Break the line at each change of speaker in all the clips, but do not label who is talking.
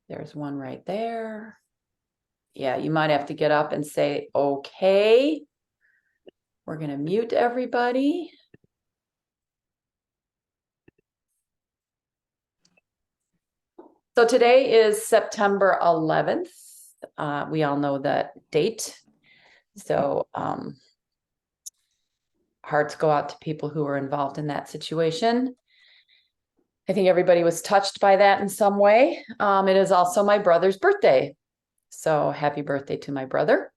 There's one right there. Yeah, you might have to get up and say, okay. We're going to mute everybody. So today is September 11th. We all know that date. So hearts go out to people who were involved in that situation. I think everybody was touched by that in some way. It is also my brother's birthday. So happy birthday to my brother.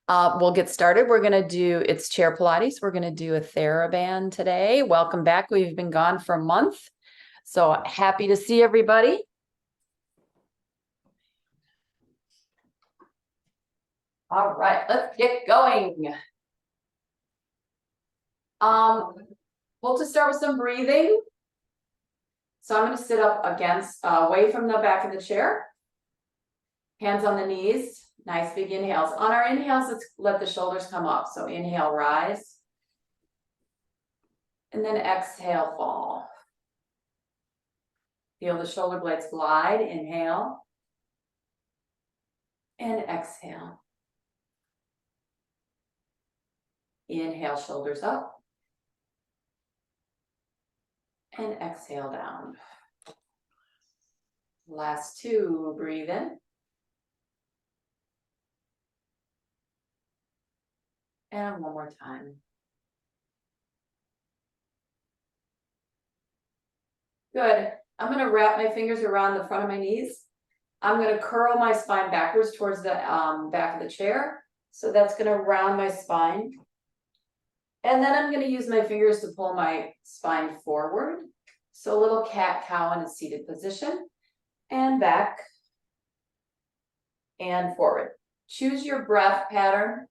We'll get started. We're going to do, it's chair Pilates. We're going to do a Thera band today. Welcome back. We've been gone for a month. So happy to see everybody. All right, let's get going. We'll just start with some breathing. So I'm going to sit up against, away from the back of the chair. Hands on the knees. Nice big inhales. On our inhales, let's let the shoulders come up. So inhale, rise. And then exhale, fall. Feel the shoulder blades glide. Inhale. And exhale. Inhale, shoulders up. And exhale down. Last two, breathe in. And one more time. Good. I'm going to wrap my fingers around the front of my knees. I'm going to curl my spine backwards towards the back of the chair. So that's going to round my spine. And then I'm going to use my fingers to pull my spine forward. So a little cat-cow in a seated position. And back. And forward. Choose your breath pattern.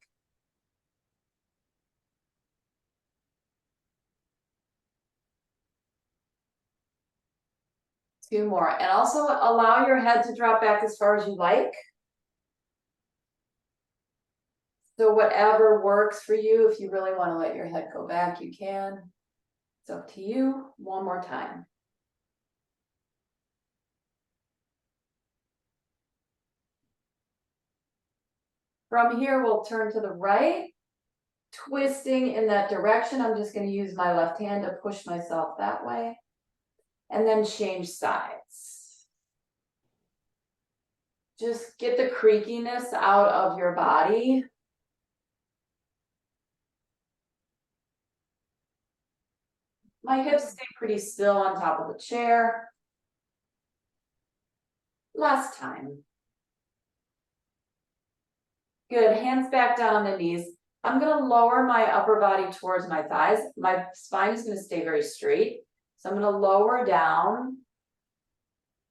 Two more. And also allow your head to drop back as far as you like. So whatever works for you, if you really want to let your head go back, you can. It's up to you. One more time. From here, we'll turn to the right, twisting in that direction. I'm just going to use my left hand to push myself that way. And then change sides. Just get the creakiness out of your body. My hips stay pretty still on top of the chair. Last time. Good, hands back down on the knees. I'm going to lower my upper body towards my thighs. My spine is going to stay very straight. So I'm going to lower down.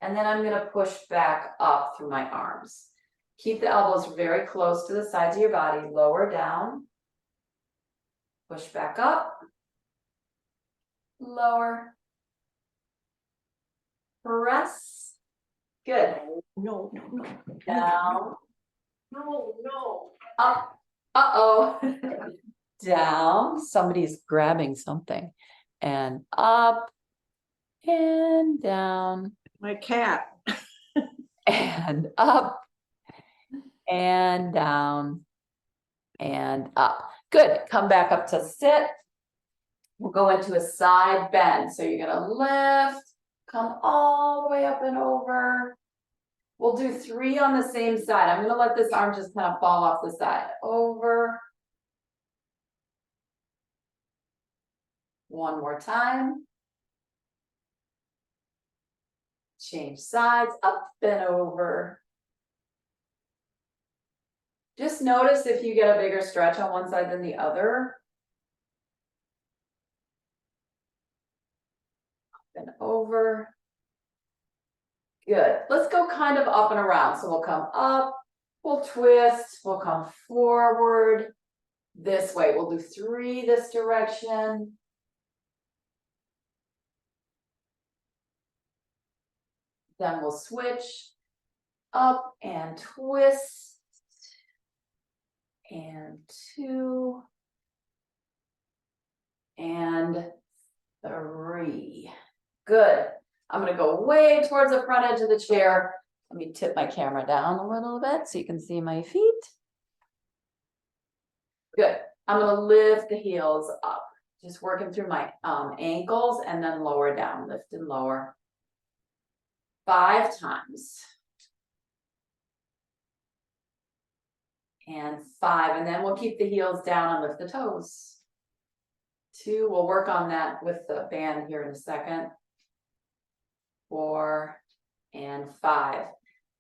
And then I'm going to push back up through my arms. Keep the elbows very close to the sides of your body. Lower down. Push back up. Lower. Press. Good.
No.
Down.
No.
Up. Uh-oh. Down. Somebody's grabbing something. And up. And down.
My cat.
And up. And down. And up. Good. Come back up to sit. We'll go into a side bend. So you're going to lift. Come all the way up and over. We'll do 3 on the same side. I'm going to let this arm just kind of fall off the side. Over. One more time. Change sides, up and over. Just notice if you get a bigger stretch on one side than the other. Up and over. Good. Let's go kind of up and around. So we'll come up, we'll twist, we'll come forward this way. We'll do 3 this direction. Then we'll switch up and twist. And 2. And 3. Good. I'm gonna go way towards the front edge of the chair. Let me tip my camera down a little bit so you can see my feet. Good. I'm gonna lift the heels up, just working through my ankles and then lower down, lift and lower. 5 times. And 5, and then we'll keep the heels down and lift the toes. 2, we'll work on that with the band here in a second. 4 and 5.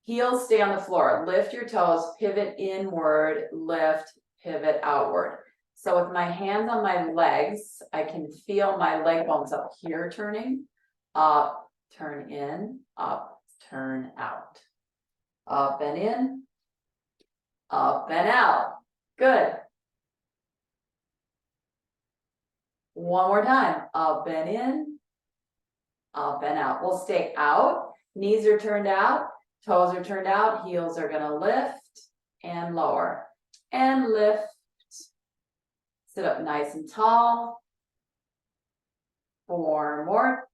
Heels stay on the floor. Lift your toes, pivot inward, lift, pivot outward. So with my hands on my legs, I can feel my leg bones up here turning. Up, turn in, up, turn out. Up and in, up and out. Good. One more time. Up and in, up and out. We'll stay out. Knees are turned out, toes are turned out, heels are gonna lift and lower and lift. Sit up nice and tall. 4 more.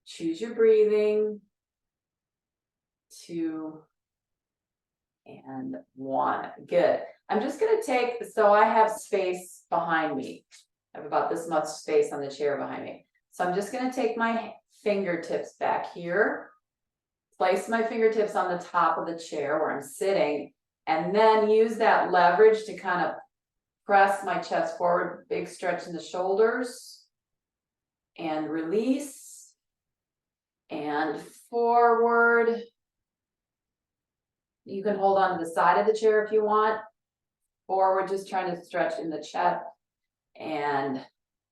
Choose your breathing. 2 and 1. Good. I'm just gonna take, so I have space behind me. I have about this much space on the chair behind me. So I'm just gonna take my fingertips back here. Place my fingertips on the top of the chair where I'm sitting, and then use that leverage to kind of press my chest forward, big stretch in the shoulders, and release, and forward. You can hold on to the side of the chair if you want. Forward, just trying to stretch in the chest, and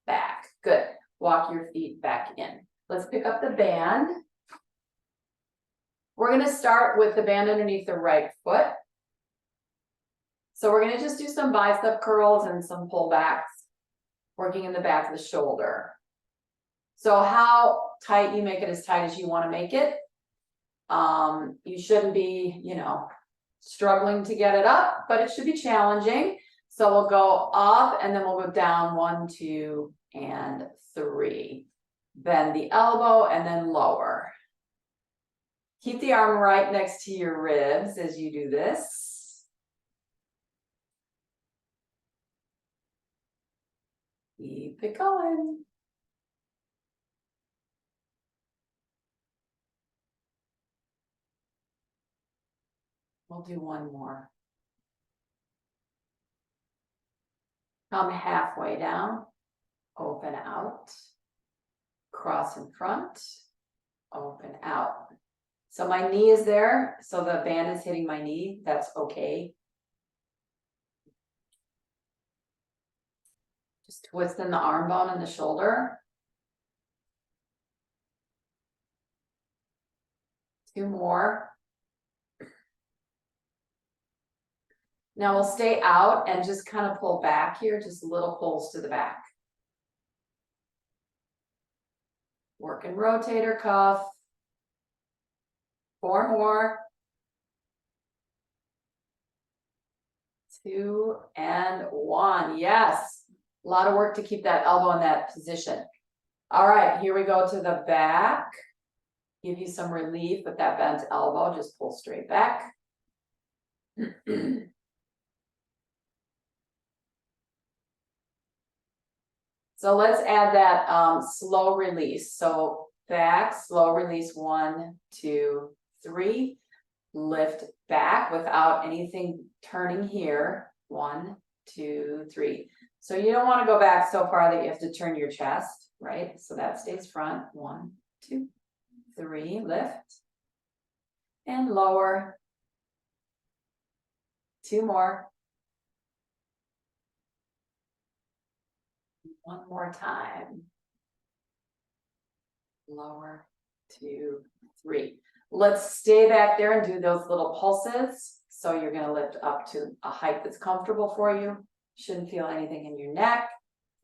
back. Good. Walk your feet back in. Let's pick up the band. We're gonna start with the band underneath the right foot. So we're gonna just do some bicep curls and some pullbacks, working in the back of the shoulder. So how tight, you make it as tight as you wanna make it. You shouldn't be, struggling to get it up, but it should be challenging. So we'll go up and then we'll go down 1, 2, and 3. Bend the elbow and then lower. Keep the arm right next to your ribs as you do this. Keep it going. We'll do one more. Come halfway down, open out, cross in front, open out. So my knee is there, so the band is hitting my knee, that's okay. Just twisting the arm bone and the shoulder. 2 more. Now we'll stay out and just kind of pull back here, just little pulls to the back. Working rotator cuff. 4 more. 2 and 1. Yes. A lot of work to keep that elbow in that position. All right, here we go to the back. Give you some relief with that bent elbow. Just pull straight back. So let's add that slow release. So back, slow release, 1, 2, 3. Lift back without anything turning here. 1, 2, 3. So you don't want to go back so far that you have to turn your chest, right? So that stays front. 1, 2, 3. Lift and lower. 2 more. 1 more time. Lower, 2, 3. Let's stay back there and do those little pulses. So you're going to lift up to a height that's comfortable for you. Shouldn't feel anything in your neck.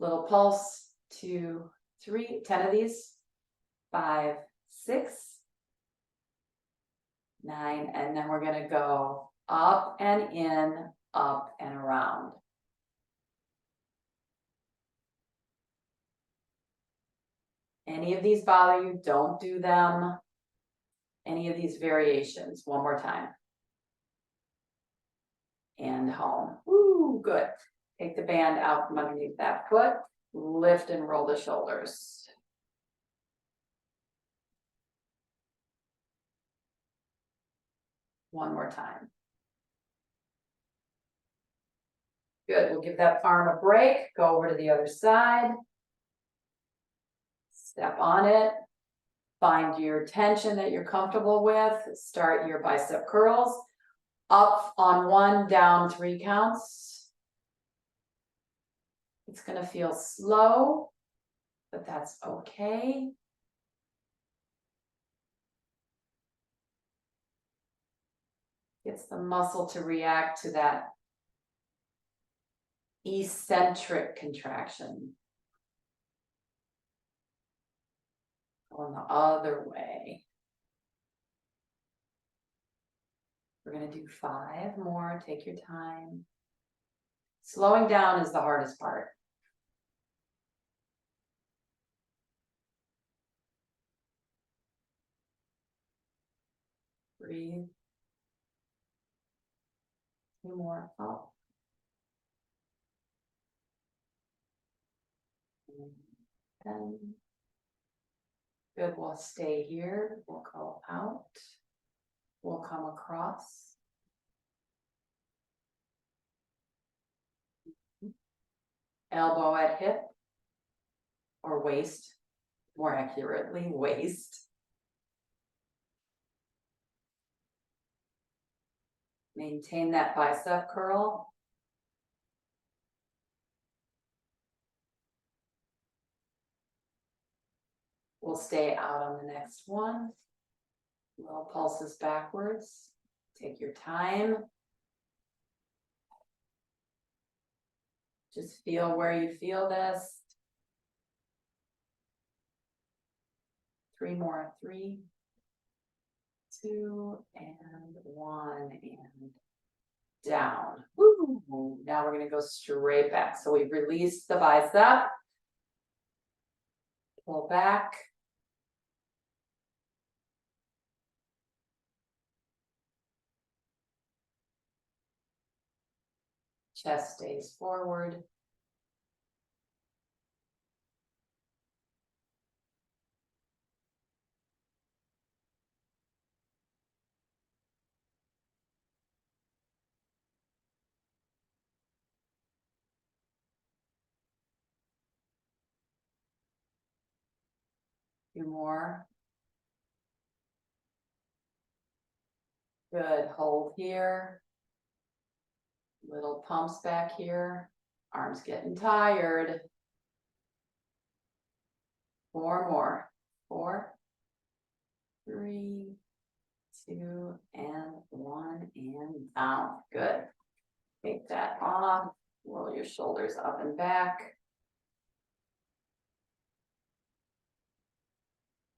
Little pulse, 2, 3, 10 of these. 5, 6, 9, and then we're going to go up and in, up and around. Any of these bother you, don't do them. Any of these variations, one more time. And home. Woo, good. Take the band out from underneath that foot, lift and roll the shoulders. One more time. Good, we'll give that arm a break, go over to the other side. Step on it. Find your tension that you're comfortable with. Start your bicep curls. Up on 1, down 3 counts. It's gonna feel slow, but that's okay. Gets the muscle to react to that eccentric contraction. Going the other way. We're gonna do 5 more, take your time. Slowing down is the hardest part. Breathe. 2 more, up. And good, we'll stay here, we'll go out. We'll come across. Elbow at hip or waist, more accurately, waist. Maintain that bicep curl. We'll stay out on the next one. Little pulses backwards. Take your time. Just feel where you feel this. 3 more, 3, 2, and 1, and down. Woo. Now we're gonna go straight back. So we've released the bicep. Pull back. Chest stays forward. Few more. Good, hold here. Little pumps back here. Arms getting tired. 4 more. 4, 3, 2, and 1, and down. Good. Take that off. Roll your shoulders up and back.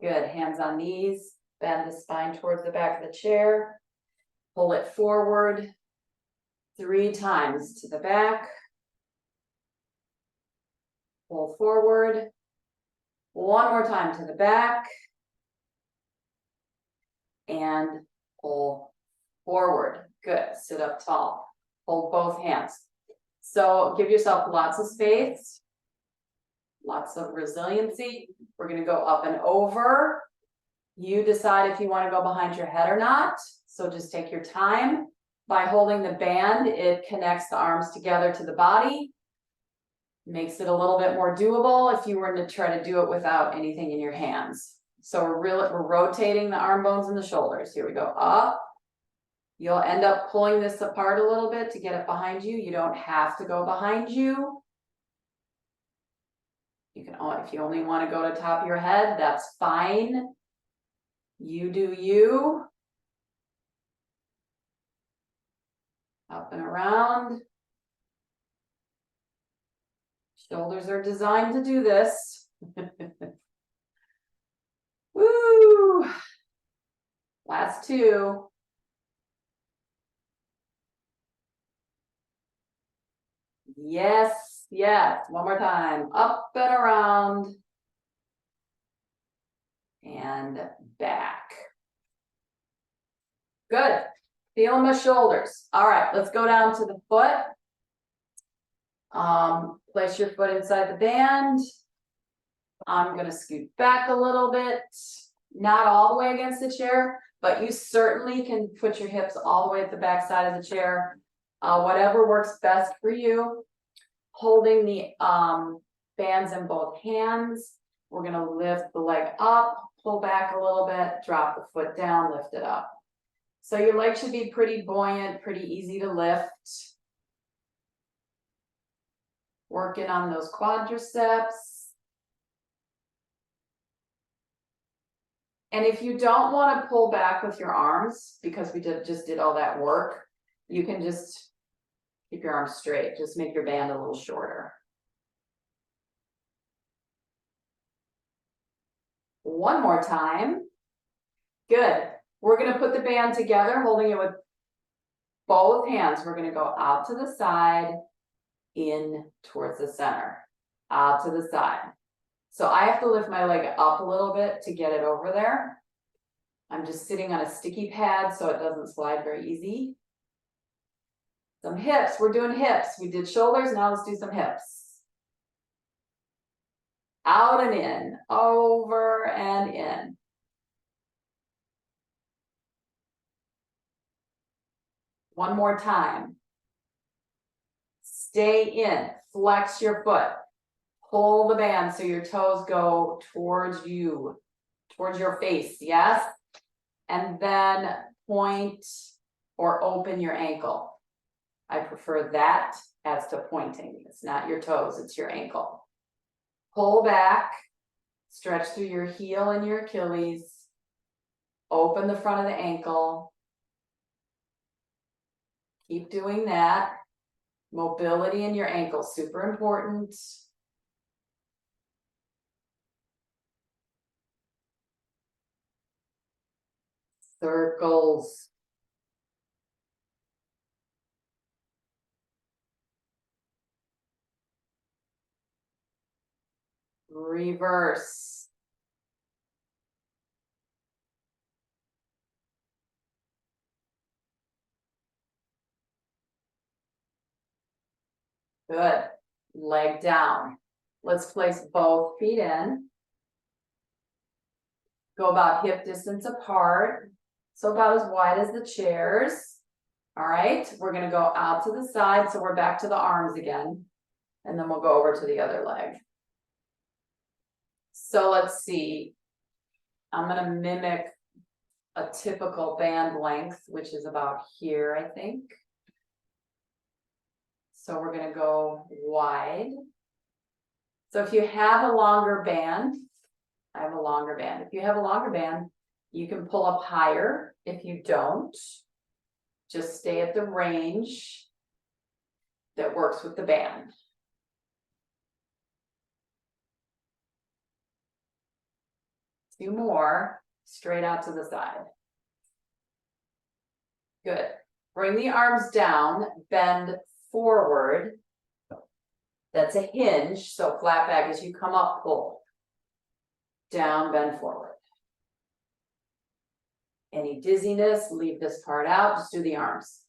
Good, hands on knees. Bend the spine towards the back of the chair. Pull it forward. 3 times to the back. Pull forward. 1 more time to the back. And pull forward. Good, sit up tall. Hold both hands. So give yourself lots of space. Lots of resiliency. We're gonna go up and over. You decide if you want to go behind your head or not. So just take your time. By holding the band, it connects the arms together to the body. Makes it a little bit more doable if you were to try to do it without anything in your hands. So we're rotating the arm bones and the shoulders. Here we go, up. You'll end up pulling this apart a little bit to get it behind you. You don't have to go behind you. You can, if you only want to go to the top of your head, that's fine. You do you. Up and around. Shoulders are designed to do this. Woo! Last 2. Yes, yes. One more time. Up and around. and back. Good. Feeling my shoulders. All right, let's go down to the foot. Place your foot inside the band. I'm gonna scoot back a little bit, not all the way against the chair, but you certainly can put your hips all the way at the back side of the chair. Whatever works best for you. Holding the bands in both hands. We're gonna lift the leg up, pull back a little bit, drop the foot down, lift it up. So your leg should be pretty buoyant, pretty easy to lift. Working on those quadriceps. And if you don't want to pull back with your arms, because we just did all that work, you can just keep your arms straight, just make your band a little shorter. One more time. Good. We're going to put the band together, holding it with both hands. We're going to go out to the side, in towards the center, out to the side. So I have to lift my leg up a little bit to get it over there. I'm just sitting on a sticky pad so it doesn't slide very easy. Some hips, we're doing hips. We did shoulders, now let's do some hips. Out and in, over and in. One more time. Stay in, flex your foot. Pull the band so your toes go towards you, towards your face, yes? And then point or open your ankle. I prefer that as to pointing. It's not your toes, it's your ankle. Pull back, stretch through your heel and your Achilles. Open the front of the ankle. Keep doing that. Mobility in your ankle, super important. Circles. Reverse. Good. Leg down. Let's place both feet in. Go about hip distance apart. So about as wide as the chairs. All right, we're gonna go out to the side, so we're back to the arms again. And then we'll go over to the other leg. So let's see. I'm gonna mimic a typical band length, which is about here, I think. So we're gonna go wide. So if you have a longer band, I have a longer band. If you have a longer band, you can pull up higher. If you don't, just stay at the range that works with the band. Two more, straight out to the side. Good. Bring the arms down, bend forward. That's a hinge, so flat back as you come up, pull. Down, bend forward. Any dizziness, leave this part out, just do the arms.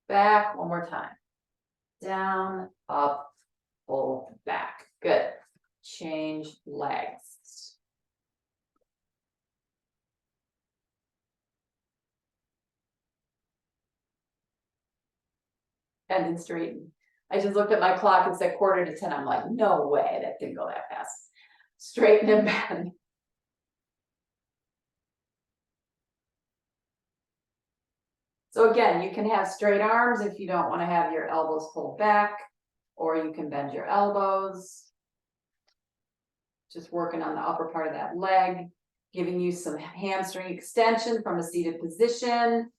Back, one more time. Down, up, pull, back. Good. Change legs. And then straighten. I just looked at my clock and said 9:45. I'm like, no way, that didn't go that fast. Straighten and bend. So again, you can have straight arms if you don't want to have your elbows pulled back, or you can bend your elbows. Just working on the upper part of that leg, giving you some hamstring extension from a seated position,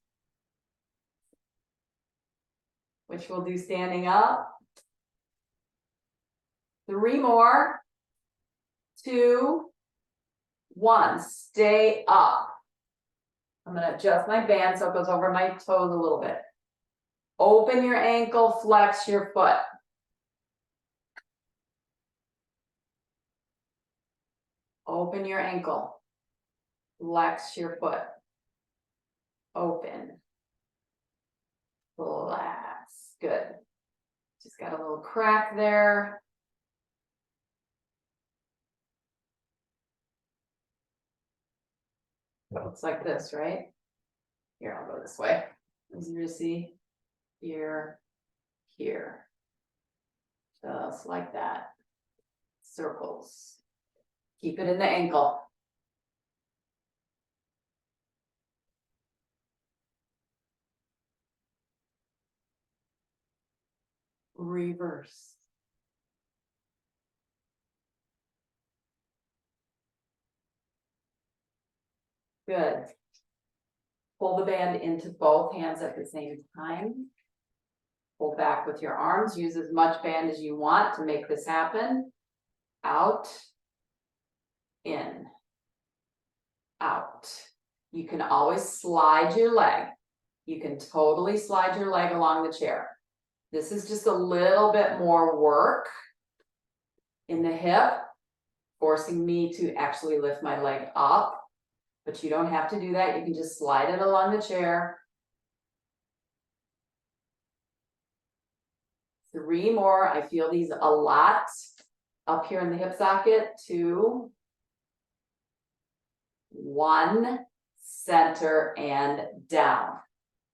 which we'll do standing up. 3 more. 2, 1, stay up. I'm gonna adjust my band so it goes over my toes a little bit. Open your ankle, flex your foot. Open your ankle, flex your foot. Open. Relax. Good. Just got a little crack there. Looks like this, right? Here, I'll go this way. Easier to see. Here, here. Just like that. Circles. Keep it in the ankle. Reverse. Good. Pull the band into both hands at the same time. Pull back with your arms. Use as much band as you want to make this happen. Out. In. Out. You can always slide your leg. You can totally slide your leg along the chair. This is just a little bit more work in the hip, forcing me to actually lift my leg up. But you don't have to do that. You can just slide it along the chair. 3 more. I feel these a lot up here in the hip socket. 2, 1, center and down.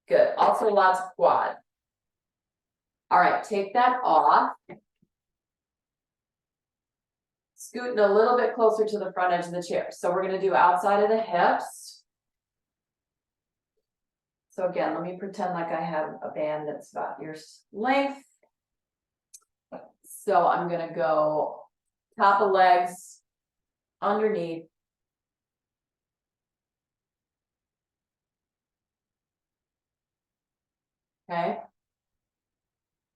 Good. Also lots of quad. All right, take that off. Scooting a little bit closer to the front edge of the chair. So we're going to do outside of the hips. So again, let me pretend like I have a band that's about your length. So I'm going to go top of legs, underneath. Okay.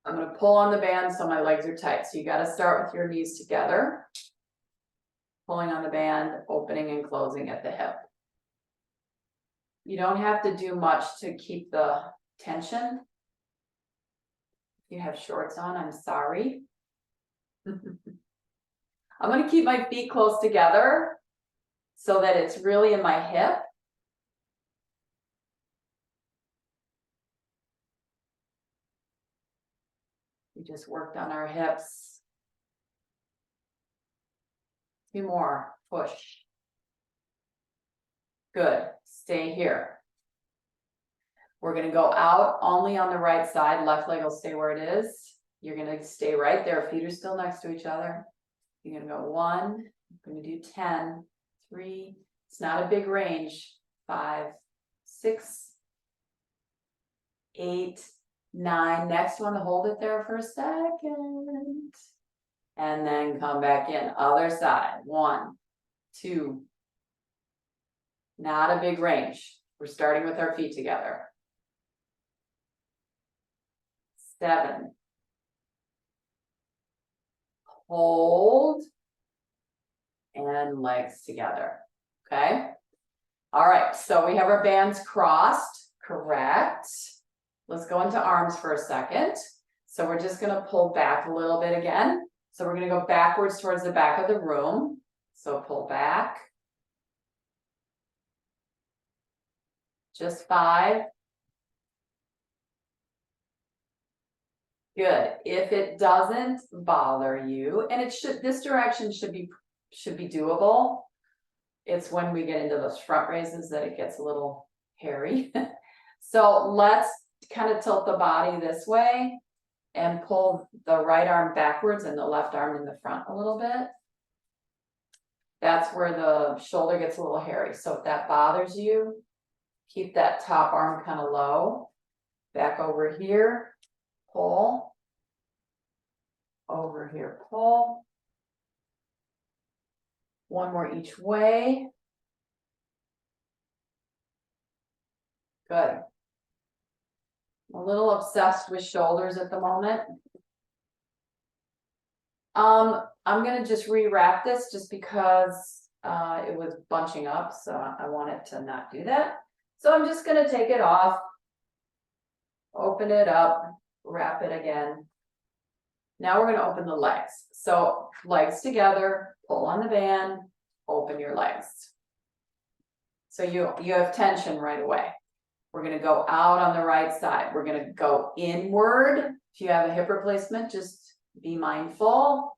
I'm going to pull on the band so my legs are tight. So you got to start with your knees together. Pulling on the band, opening and closing at the hip. You don't have to do much to keep the tension. If you have shorts on, I'm sorry. I'm going to keep my feet close together so that it's really in my hip. We just worked on our hips. 2 more, push. Good, stay here. We're gonna go out only on the right side. Left leg will stay where it is. You're gonna stay right there. Feet are still next to each other. You're gonna go 1, I'm gonna do 10, 3. It's not a big range. 5, 6, 8, 9. Next one, hold it there for a second. And then come back in. Other side. 1, 2. Not a big range. We're starting with our feet together. 7. Hold. And legs together. Okay. All right. So we have our bands crossed. Correct. Let's go into arms for a second. So we're just going to pull back a little bit again. So we're going to go backwards towards the back of the room. So pull back. Just 5. Good. If it doesn't bother you, and it should, this direction should be doable. It's when we get into those front raises that it gets a little hairy. So let's kind of tilt the body this way and pull the right arm backwards and the left arm in the front a little bit. That's where the shoulder gets a little hairy. So if that bothers you, keep that top arm kind of low. Back over here, pull. Over here, pull. 1 more each way. Good. I'm a little obsessed with shoulders at the moment. I'm gonna just rewrap this just because it was bunching up, so I wanted to not do that. So I'm just gonna take it off. Open it up, wrap it again. Now we're gonna open the legs. So legs together, pull on the band, open your legs. So you have tension right away. We're gonna go out on the right side. We're gonna go inward. If you have a hip replacement, just be mindful.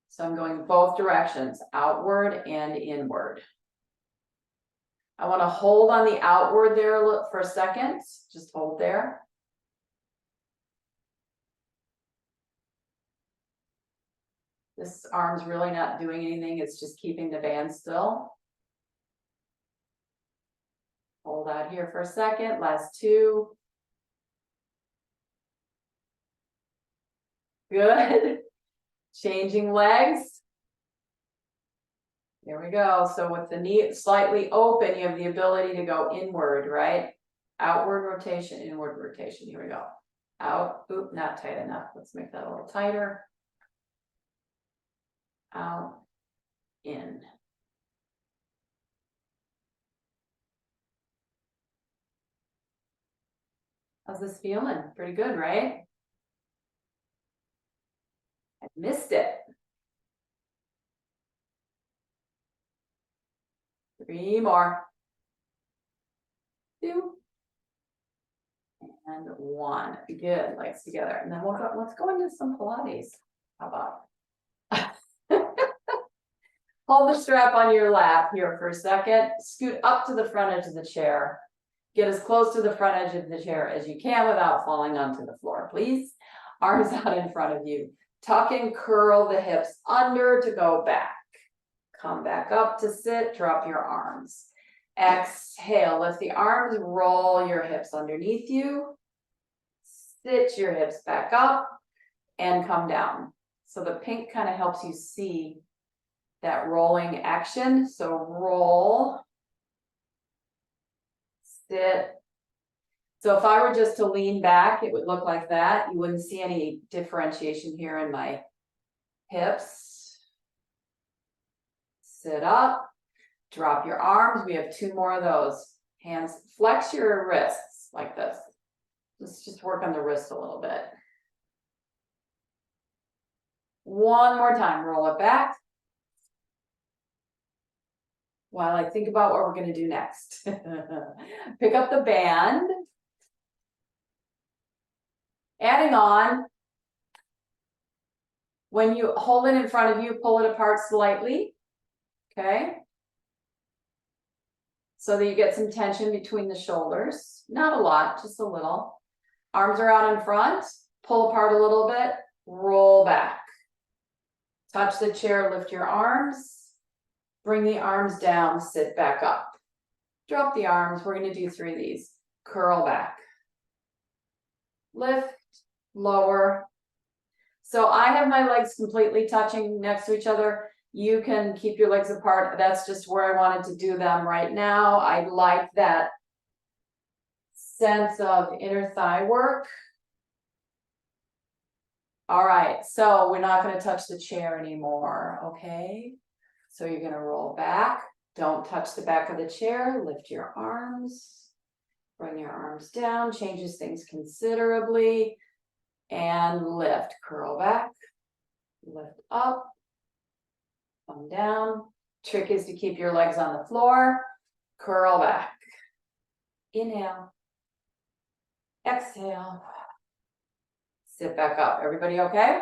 So I'm going both directions, outward and inward. I want to hold on the outward there for a second. Just hold there. This arm's really not doing anything. It's just keeping the band still. Hold out here for a second. Last two. Good. Changing legs. There we go. So with the knee slightly open, you have the ability to go inward, right? Outward rotation, inward rotation. Here we go. Out. Oop, not tight enough. Let's make that a little tighter. Out. In. How's this feeling? Pretty good, right? I missed it. 3 more. 2. And 1. Good, legs together. And then let's go into some Pilates. How about? Hold the strap on your lap here for a second. Scoot up to the front edge of the chair. Get as close to the front edge of the chair as you can without falling onto the floor, please. Arms out in front of you. Tuck and curl the hips under to go back. Come back up to sit, drop your arms. Exhale, lift the arms, roll your hips underneath you. Sit your hips back up and come down. So the pink kind of helps you see that rolling action. So roll, sit. So if I were just to lean back, it would look like that. You wouldn't see any differentiation here in my hips. Sit up, drop your arms. We have 2 more of those. Hands, flex your wrists like this. Let's just work on the wrist a little bit. 1 more time, roll it back. While I think about what we're going to do next. Pick up the band. Adding on. When you hold it in front of you, pull it apart slightly. Okay. So that you get some tension between the shoulders. Not a lot, just a little. Arms are out in front. Pull apart a little bit. Roll back. Touch the chair, lift your arms. Bring the arms down, sit back up. Drop the arms. We're going to do 3 of these. Curl back. Lift, lower. So I have my legs completely touching next to each other. You can keep your legs apart. That's just where I wanted to do them right now. I like that sense of inner thigh work. All right, so we're not going to touch the chair anymore, okay? So you're going to roll back. Don't touch the back of the chair. Lift your arms. Bring your arms down. Changes things considerably. And lift. Curl back. Lift up. Come down. Trick is to keep your legs on the floor. Curl back. Inhale. Exhale. Sit back up. Everybody okay?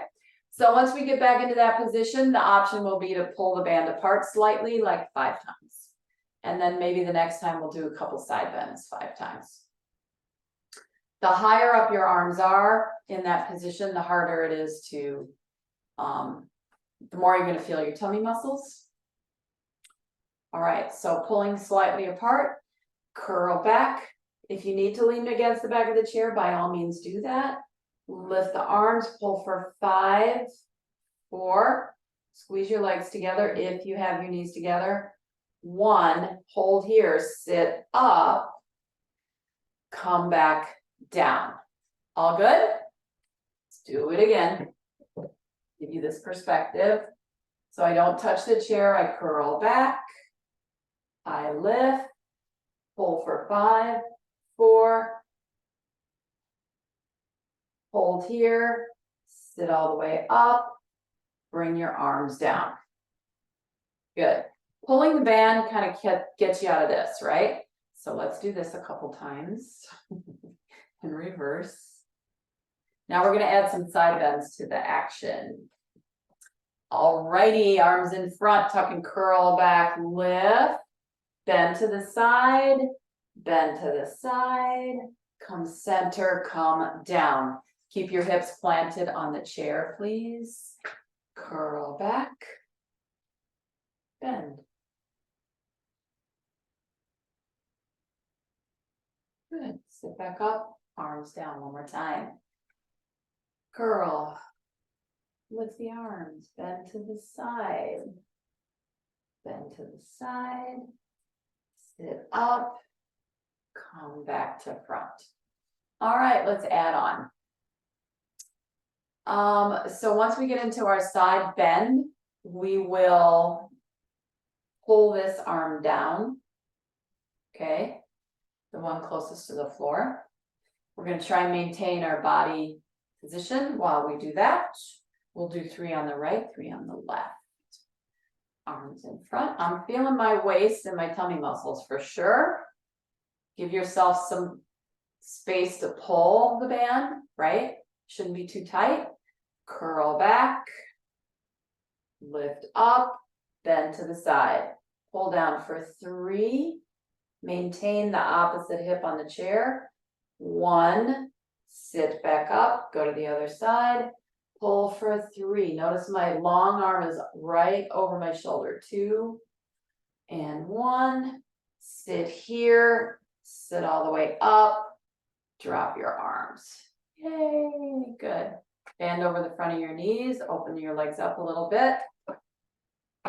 So once we get back into that position, the option will be to pull the band apart slightly, like 5 times. And then maybe the next time we'll do a couple side bends 5 times. The higher up your arms are in that position, the harder it is to, the more you're going to feel your tummy muscles. All right, so pulling slightly apart, curl back. If you need to lean against the back of the chair, by all means do that. Lift the arms, pull for 5, 4, squeeze your legs together if you have your knees together. 1, hold here, sit up, come back down. All good? Let's do it again. Give you this perspective. So I don't touch the chair, I curl back, I lift, pull for 5, 4, hold here, sit all the way up, bring your arms down. Good. Pulling the band kind of gets you out of this, right? So let's do this a couple times in reverse. Now we're gonna add some side bends to the action. Alrighty, arms in front, tuck and curl back, lift, bend to the side, bend to the side, come center, come down. Keep your hips planted on the chair, please. Curl back, bend. Good, sit back up, arms down one more time. Curl, lift the arms, bend to the side, bend to the side, sit up, come back to front. All right, let's add on. So once we get into our side bend, we will pull this arm down. Okay, the one closest to the floor. We're going to try and maintain our body position while we do that. We'll do 3 on the right, 3 on the left. Arms in front. I'm feeling my waist and my tummy muscles for sure. Give yourself some space to pull the band, right? Shouldn't be too tight. Curl back, lift up, bend to the side. Pull down for 3. Maintain the opposite hip on the chair. 1, sit back up, go to the other side. Pull for 3. Notice my long arm is right over my shoulder. 2 and 1. Sit here, sit all the way up, drop your arms. Yay, good. Bend over the front of your knees, open your legs up a little bit.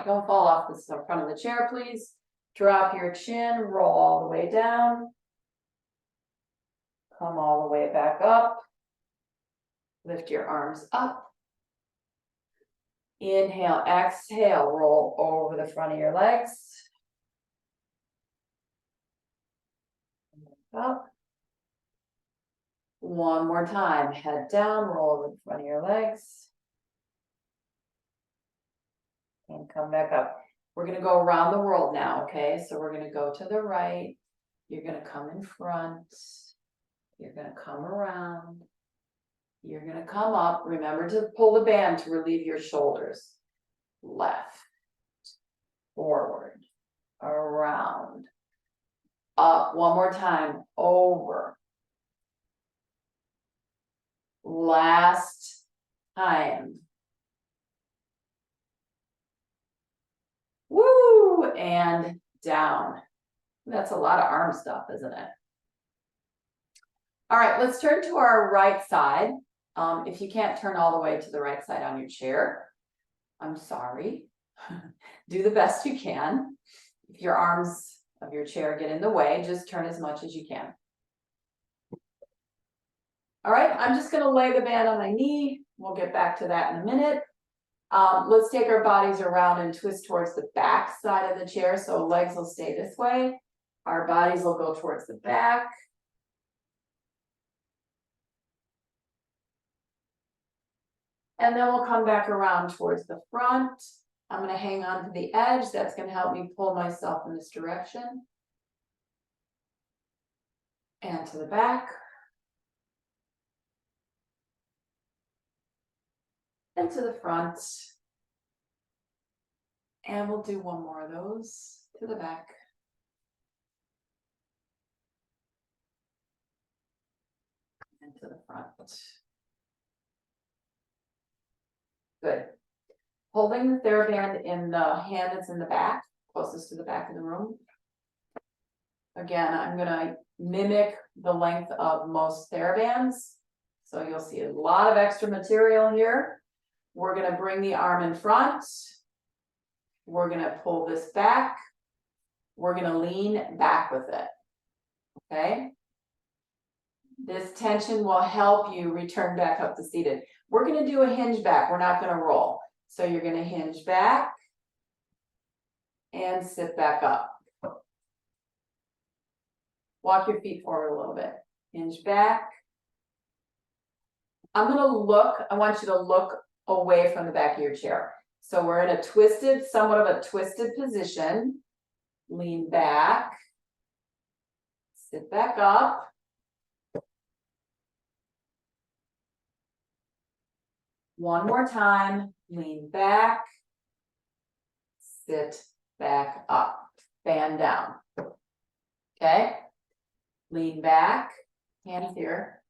Don't fall off the front of the chair, please. Drop your chin, roll all the way down. Come all the way back up. Lift your arms up. Inhale, exhale, roll over the front of your legs. Up. One more time, head down, roll over the front of your legs. And come back up. We're gonna go around the world now, okay? So we're gonna go to the right. You're gonna come in front. You're gonna come around. You're gonna come up. Remember to pull the band to relieve your shoulders. Left, forward, around, up. One more time, over. Last time. Woo, and down. That's a lot of arm stuff, isn't it? All right, let's turn to our right side. If you can't turn all the way to the right side on your chair, I'm sorry. Do the best you can. If your arms of your chair get in the way, just turn as much as you can. All right, I'm just gonna lay the band on my knee. We'll get back to that in a minute. Let's take our bodies around and twist towards the back side of the chair. So legs will stay this way. Our bodies will go towards the back. And then we'll come back around towards the front. I'm going to hang on to the edge. That's going to help me pull myself in this direction. And to the back. And to the front. And we'll do one more of those to the back. And to the front. Good. Holding the TheraBand in the hand that's in the back, closest to the back of the room. Again, I'm going to mimic the length of most TheraBands. So you'll see a lot of extra material here. We're going to bring the arm in front. We're going to pull this back. We're going to lean back with it. Okay? This tension will help you return back up to seated. We're going to do a hinge back. We're not going to roll. So you're going to hinge back and sit back up. Walk your feet forward a little bit. Hinge back, I'm gonna look, I want you to look away from the back of your chair. So we're in a twisted, somewhat of a twisted position. Lean back. Sit back up. One more time, lean back. Sit back up, fan down. Okay? Lean back, hands here.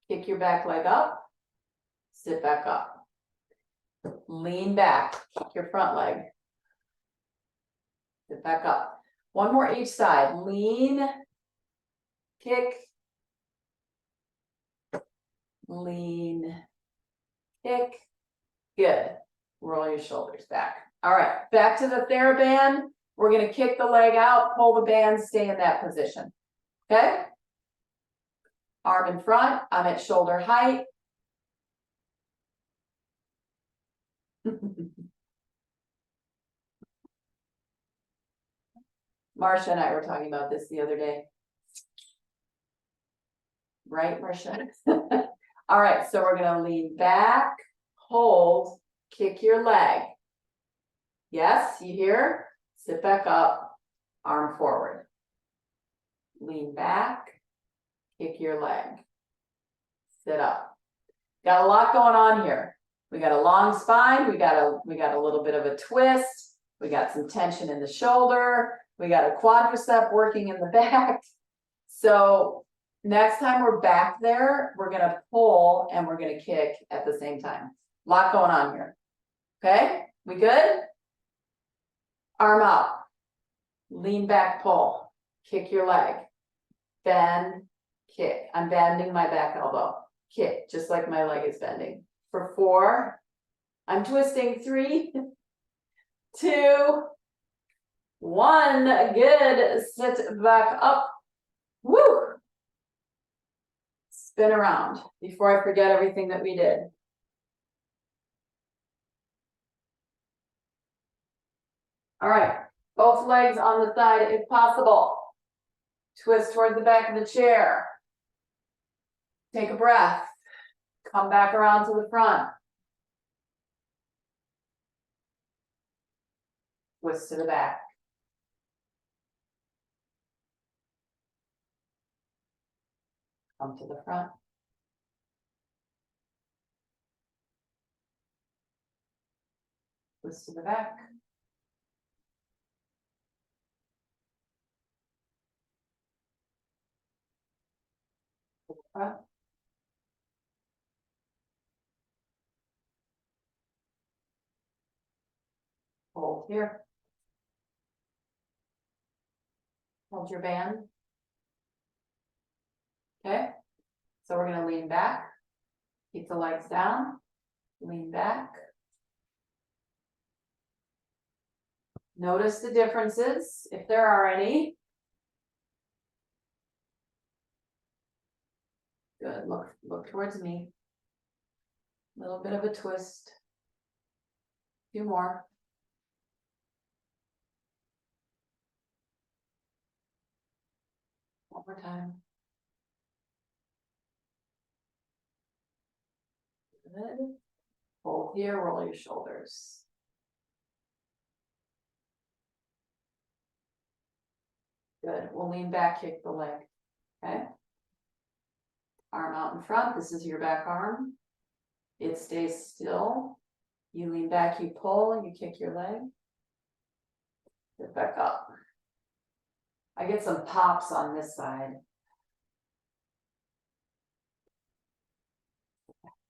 Kick your back leg up. Sit back up. Lean back, kick your front leg. Sit back up. One more each side. Lean, kick, lean, kick. Good. Roll your shoulders back. All right, back to the TheraBand. We're going to kick the leg out, pull the band, stay in that position. Okay? Arm in front. I'm at shoulder height. Marcia and I were talking about this the other day. Right, Marcia? All right, so we're going to lean back, hold, kick your leg. Yes, you hear? Sit back up, arm forward. Lean back, kick your leg. Sit up. Got a lot going on here. We got a long spine, we got a little bit of a twist, we got some tension in the shoulder, we got a quadricep working in the back. So next time we're back there, we're gonna pull and we're gonna kick at the same time. A lot going on here. Okay, we good? Arm up, lean back, pull, kick your leg, bend, kick. I'm bending my back elbow, kick, just like my leg is bending. For 4, I'm twisting. 3, 2, 1, good. Sit back up. Woo! Spin around before I forget everything that we did. All right, both legs on the side if possible. Twist towards the back of the chair. Take a breath. Come back around to the front. Twist to the back. Come to the front. Twist to the back. To the front. Hold here. Hold your band. Okay, so we're going to lean back. Keep the legs down. Lean back. Notice the differences, if there are any. Good, look towards me. A little bit of a twist. 2 more. One more time. Good. Hold here, roll your shoulders. Good, we'll lean back, kick the leg, okay? Arm out in front, this is your back arm. It stays still. You lean back, you pull, you kick your leg. Get back up. I get some pops on this side.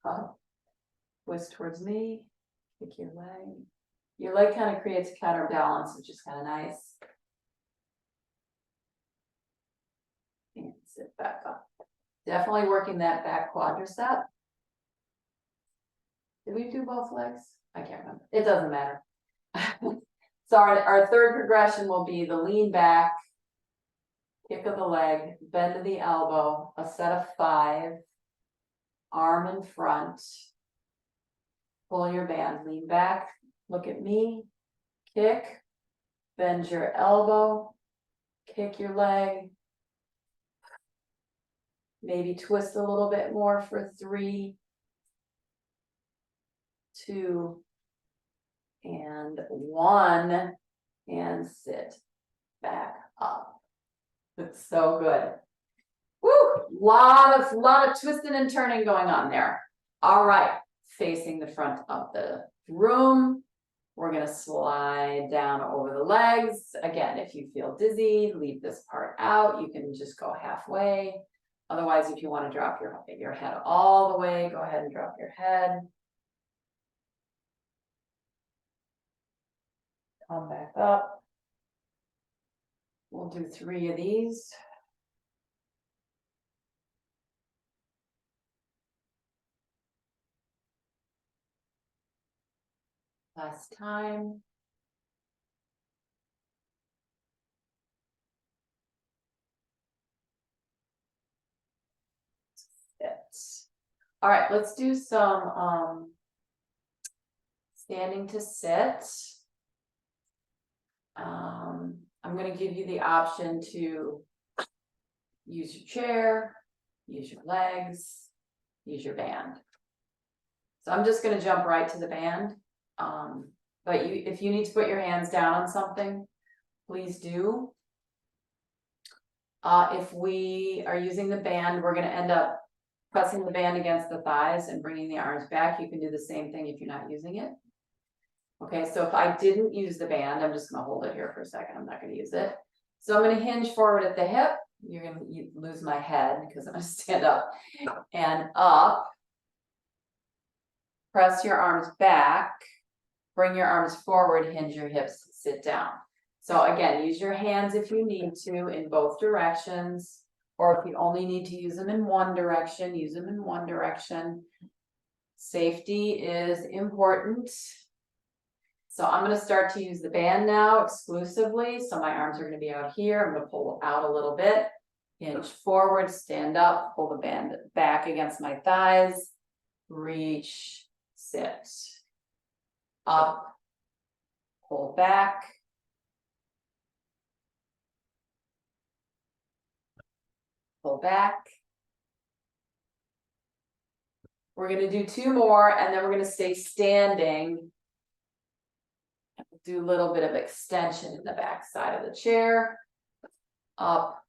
Up. Twist towards me, kick your leg. Your leg kind of creates a counterbalance, which is kind of nice. And sit back up. Definitely working that back quadricep. Did we do both legs? I can't remember. It doesn't matter. So our third progression will be the lean back, kick of the leg, bend of the elbow, a set of 5, arm in front, pull your band, lean back, look at me, kick, bend your elbow, kick your leg, maybe twist a little bit more for 3, 2, and 1, and sit back up. It's so good. Woo! Lot of twisting and turning going on there. All right, facing the front of the room. We're gonna slide down over the legs. Again, if you feel dizzy, leave this part out. You can just go halfway. Otherwise, if you want to drop your head all the way, go ahead and drop your head. Come back up. We'll do 3 of these. Last time. Sit. All right, let's do some standing to sit. I'm going to give you the option to use your chair, use your legs, use your band. So I'm just going to jump right to the band. But if you need to put your hands down on something, please do. If we are using the band, we're going to end up pressing the band against the thighs and bringing the arms back. You can do the same thing if you're not using it. Okay, so if I didn't use the band, I'm just going to hold it here for a second. I'm not going to use it. So I'm going to hinge forward at the hip. You're going to lose my head because I'm going to stand up and up. Press your arms back. Bring your arms forward, hinge your hips, sit down. So again, use your hands if you need to in both directions, or if you only need to use them in one direction, use them in one direction. Safety is important. So I'm going to start to use the band now exclusively. So my arms are going to be out here. I'm going to pull out a little bit, hinge forward, stand up, pull the band back against my thighs, reach, sit. Up, pull back, pull back. We're going to do 2 more and then we're going to stay standing. Do a little bit of extension in the back side of the chair. Up,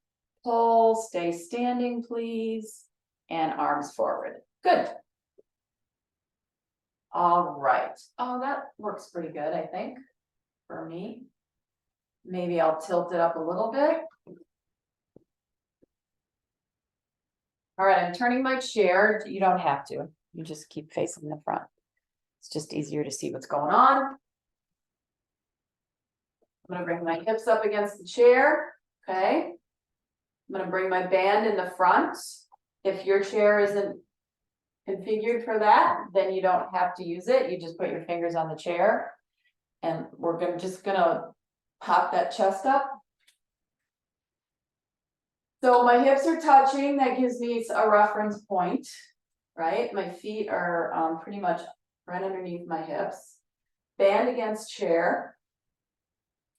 pull, stay standing, please, and arms forward. Good. All right. Oh, that works pretty good, I think, for me. Maybe I'll tilt it up a little bit. All right, I'm turning my chair. You don't have to. You just keep facing the front. It's just easier to see what's going on. I'm gonna bring my hips up against the chair, okay? I'm gonna bring my band in the front. If your chair isn't configured for that, then you don't have to use it. You just put your fingers on the chair. And we're just gonna pop that chest up. So my hips are touching, that gives me a reference point, right? My feet are pretty much right underneath my hips. Band against chair.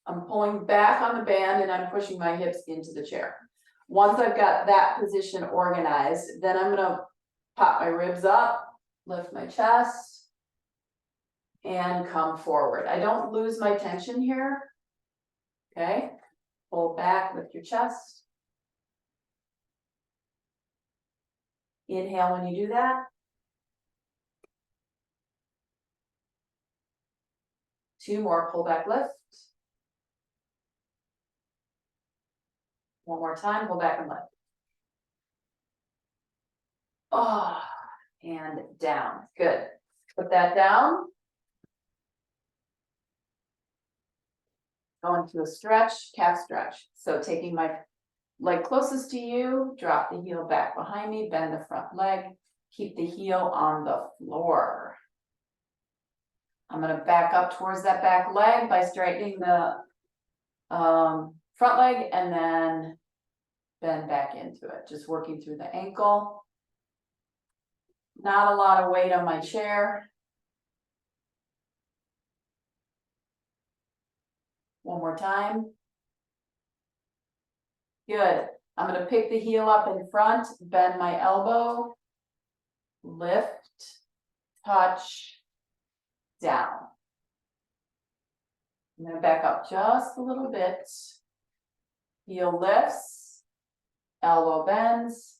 I'm pulling back on the band and I'm pushing my hips into the chair. Once I've got that position organized, then I'm gonna pop my ribs up, lift my chest, and come forward. I don't lose my tension here. Okay, pull back, lift your chest. Inhale when you do that. 2 more, pull back, lift. 1 more time, pull back and lift. Oh, and down, good. Put that down. Go into a stretch, calf stretch. So taking my leg closest to you, drop the heel back behind me, bend the front leg, keep the heel on the floor. I'm going to back up towards that back leg by straightening the front leg and then bend back into it, just working through the ankle. Not a lot of weight on my chair. 1 more time. Good. I'm going to pick the heel up in front, bend my elbow, lift, touch, down. I'm gonna back up just a little bit. Heel lifts, elbow bends,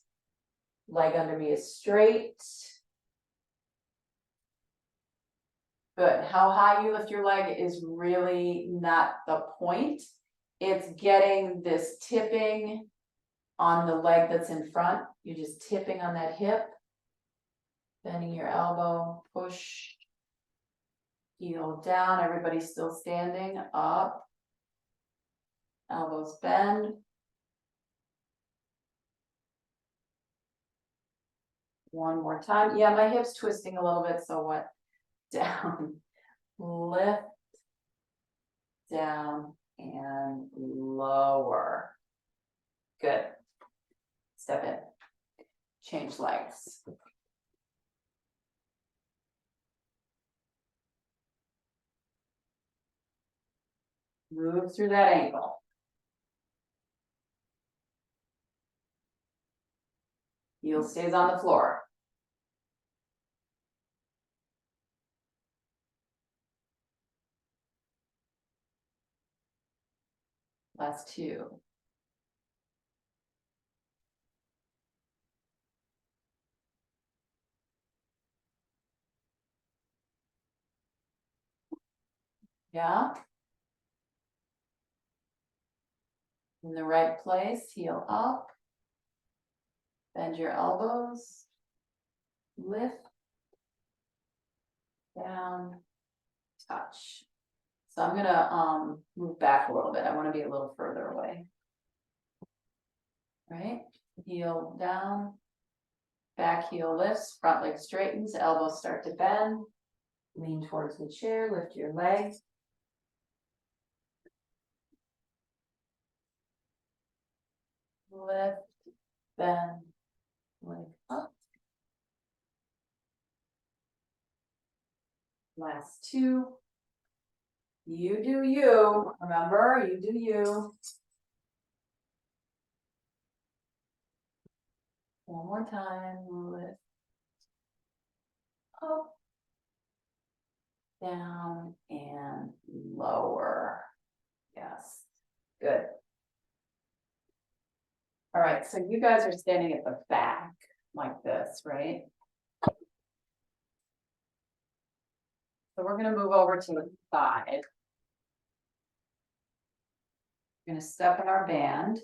leg under me is straight. Good. How high you lift your leg is really not the point. It's getting this tipping on the leg that's in front. You're just tipping on that hip, bending your elbow, push, heel down. Everybody's still standing, up, elbows bend. One more time. Yeah, my hip's twisting a little bit, so what? Down, lift, down, and lower. Good. Step in. Change legs. Move through that ankle. Heel stays on the floor. Last two. Yeah. In the right place, heel up. Bend your elbows. Lift. Down. Touch. So I'm gonna move back a little bit. I want to be a little further away. Right? Heel down. Back heel lifts, front leg straightens, elbows start to bend. Lean towards the chair, lift your legs. Lift, bend, leg up. Last two. You do you. Remember, you do you. One more time. Lift up, down, and lower. Yes. Good. All right, so you guys are standing at the back like this, right? So we're gonna move over to the side. We're gonna step in our band.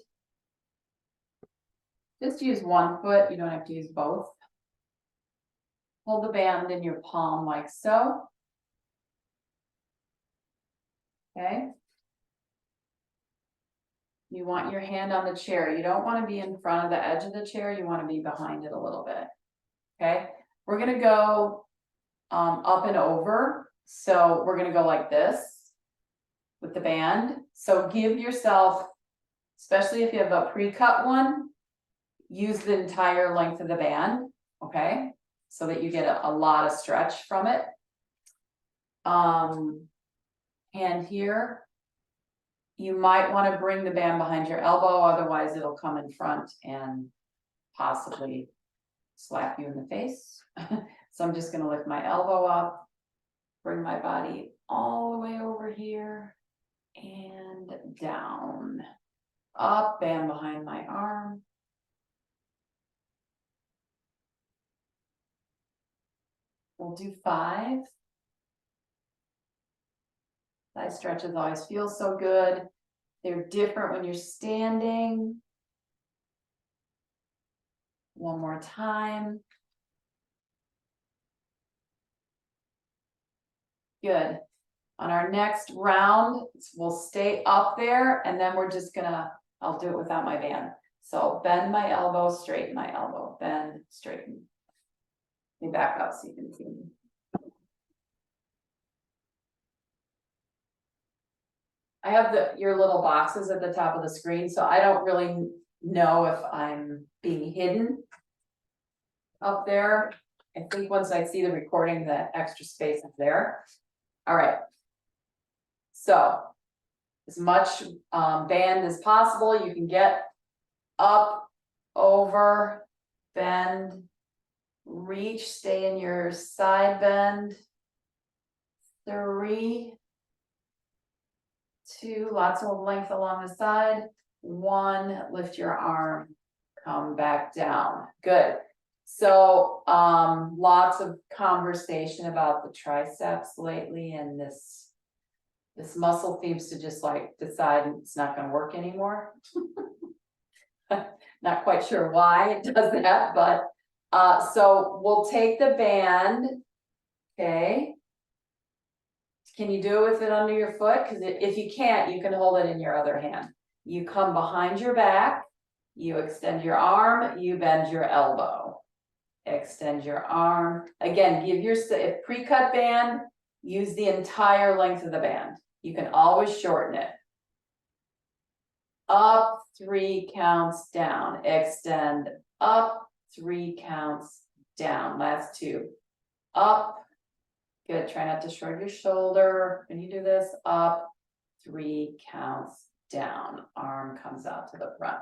Just use one foot, you don't have to use both. Hold the band in your palm like so. Okay. You want your hand on the chair. You don't want to be in front of the edge of the chair. You want to be behind it a little bit. Okay. We're going to go up and over. So we're going to go like this with the band. So give yourself, especially if you have a pre-cut one, use the entire length of the band. Okay. So that you get a lot of stretch from it. Hand here. You might want to bring the band behind your elbow, otherwise it'll come in front and possibly slap you in the face. So I'm just going to lift my elbow up, bring my body all the way over here and down, up, band behind my arm. We'll do 5. Side stretches always feel so good. They're different when you're standing. One more time. Good. On our next round, we'll stay up there and then we're just gonna, I'll do it without my band. So bend my elbow, straighten my elbow, bend, straighten. Let me back up so you can see me. I have your little boxes at the top of the screen, so I don't really know if I'm being hidden up there. I think once I see the recording, the extra space is there. All right. So as much band as possible, you can get up, over, bend, reach, stay in your side bend, 3, 2, lots of length along the side, 1, lift your arm, come back down, good. So, lots of conversation about the triceps lately, and this muscle seems to just like decide it's not gonna work anymore. Not quite sure why it does that, but, so we'll take the band, okay? Can you do it with it under your foot? Because if you can't, you can hold it in your other hand. You come behind your back, you extend your arm, you bend your elbow. Extend your arm. Again, give your, if pre-cut band, use the entire length of the band. You can always shorten it. Up, 3 counts down, extend, up, 3 counts down, last 2. Up, good, try not to shrug your shoulder when you do this, up, 3 counts down, arm comes out to the front.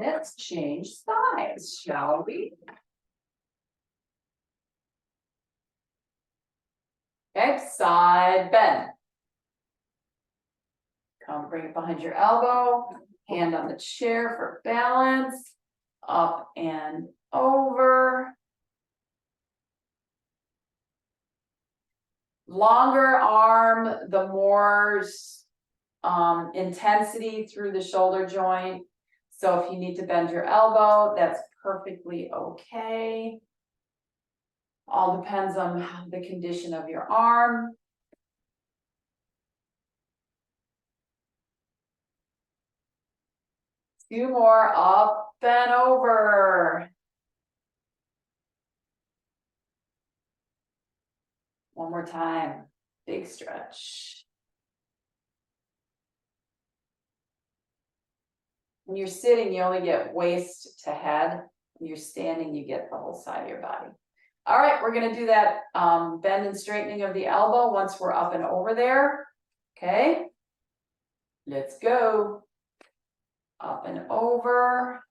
Let's change sides, shall we? Okay, side bend. Come bring it behind your elbow, hand on the chair for balance, up and over. Longer arm, the more intensity through the shoulder joint. So if you need to bend your elbow, that's perfectly okay. All depends on the condition of your arm. Two more, up and over. One more time, big stretch. When you're sitting, you only get waist to head. When you're standing, you get the whole side of your body. All right, we're gonna do that bend and straightening of the elbow once we're up and over there. Okay, let's go. Up and over,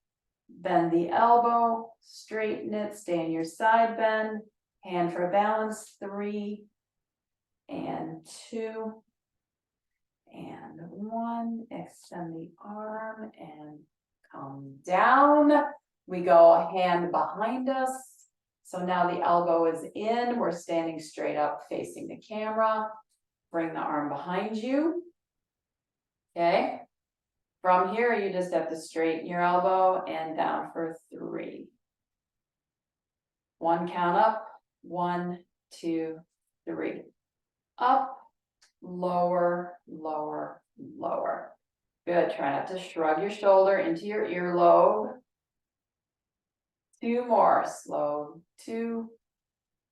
bend the elbow, straighten it, stay in your side bend, hand for balance, 3 and 2 and 1, extend the arm and come down. We go hand behind us. So now the elbow is in, we're standing straight up facing the camera. Bring the arm behind you. Okay. From here, you just have to straighten your elbow and down for 3. 1 count up, 1, 2, 3. Up, lower, lower, lower. Good, try not to shrug your shoulder into your earlobe. 2 more, slow, 2,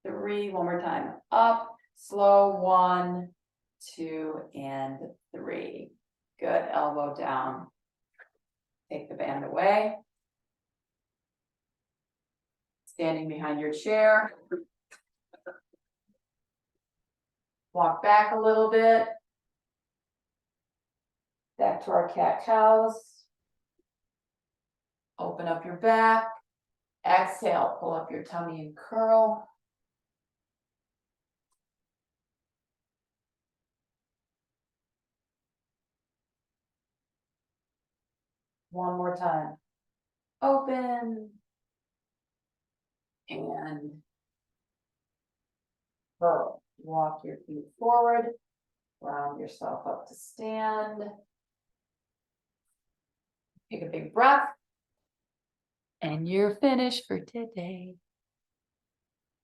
3, one more time. Up, slow, 1, 2, and 3. Good, elbow down. Take the band away. Standing behind your chair. Walk back a little bit. Back to our cat-cows. Open up your back. Exhale, pull up your tummy and curl. One more time. Open. And curl. Walk your feet forward. Round yourself up to stand. Take a big breath. And you're finished for today.